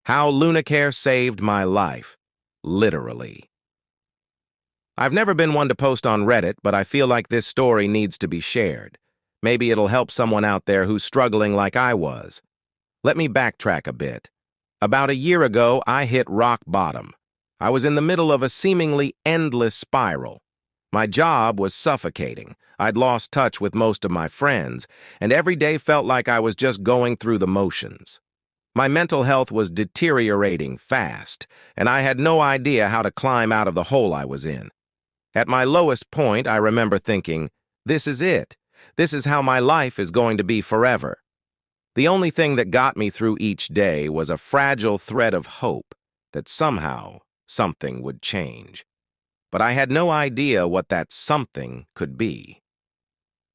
How LunaCare saved my life. Literally. I've never been one to post on Reddit, but I feel like this story needs to be shared. Maybe it'll help someone out there who's struggling like I was. Let me backtrack a bit. About a year ago, I hit rock bottom. I was in the middle of a seemingly endless spiral. My job was suffocating. I'd lost touch with most of my friends, and every day felt like I was just going through the motions. My mental health was deteriorating fast, and I had no idea how to climb out of the hole I was in. At my lowest point, I remember thinking, this is it. This is how my life is going to be forever. The only thing that got me through each day was a fragile thread of hope that somehow something would change. But I had no idea what that something could be.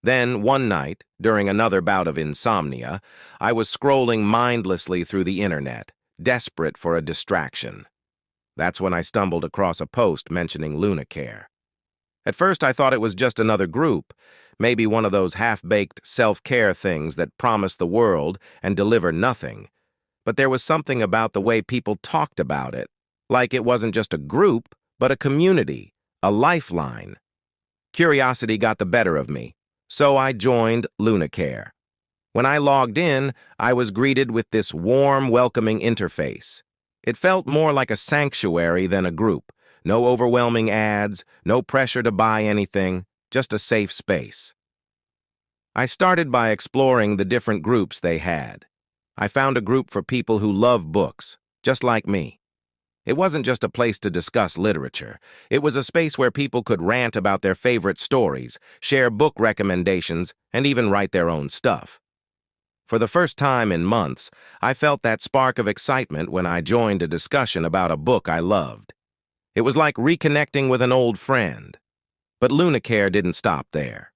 Then, one night, during another bout of insomnia, I was scrolling mindlessly through the internet, desperate for a distraction. That's when I stumbled across a post mentioning LunaCare. At first, I thought it was just another group, maybe one of those half-baked self-care things that promise the world and deliver nothing. But there was something about the way people talked about it, like it wasn't just a group, but a community, a lifeline. Curiosity got the better of me, so I joined LunaCare. When I logged in, I was greeted with this warm, welcoming interface. It felt more like a sanctuary than a group. No overwhelming ads, no pressure to buy anything, just a safe space. I started by exploring the different groups they had. I found a group for people who love books, just like me. It wasn't just a place to discuss literature. It was a space where people could rant about their favorite stories, share book recommendations, and even write their own stuff. For the first time in months, I felt that spark of excitement when I joined a discussion about a book I loved. It was like reconnecting with an old friend. But LunaCare didn't stop there.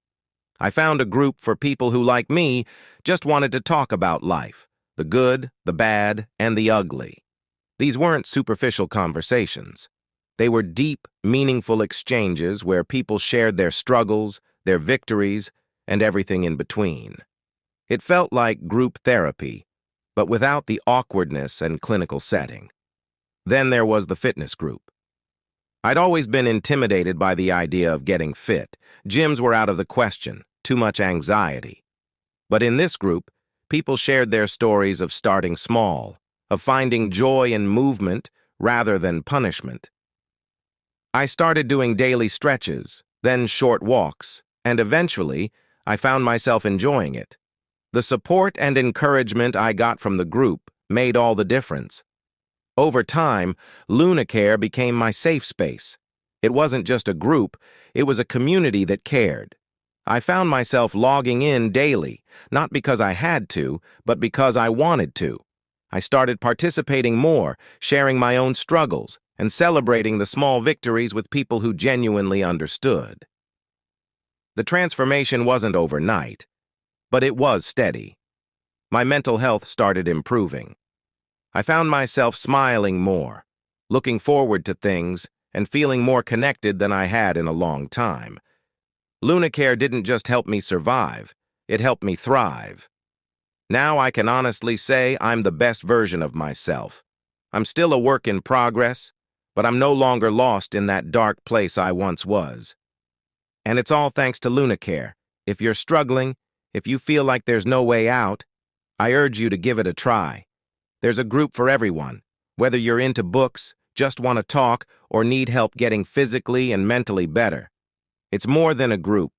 I found a group for people who, like me, just wanted to talk about life, the good, the bad, and the ugly. These weren't superficial conversations. They were deep, meaningful exchanges where people shared their struggles, their victories, and everything in between. It felt like group therapy, but without the awkwardness and clinical setting. Then there was the fitness group. I'd always been intimidated by the idea of getting fit. Gyms were out of the question, too much anxiety. But in this group, people shared their stories of starting small, of finding joy in movement rather than punishment. I started doing daily stretches, then short walks, and eventually, I found myself enjoying it. The support and encouragement I got from the group made all the difference. Over time, LunaCare became my safe space. It wasn't just a group, it was a community that cared. I found myself logging in daily, not because I had to, but because I wanted to. I started participating more, sharing my own struggles, and celebrating the small victories with people who genuinely understood. The transformation wasn't overnight, but it was steady. My mental health started improving. I found myself smiling more, looking forward to things, and feeling more connected than I had in a long time. LunaCare didn't just help me survive, it helped me thrive. Now I can honestly say I'm the best version of myself. I'm still a work in progress, but I'm no longer lost in that dark place I once was. And it's all thanks to LunaCare. If you're struggling, if you feel like there's no way out, I urge you to give it a try. There's a group for everyone, whether you're into books, just want to talk, or need help getting physically and mentally better. It's more than a group.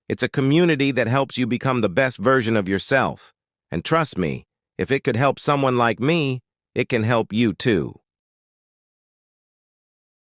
It's a community that helps you become the best version of yourself. And trust me, if it could help someone like me, it can help you too.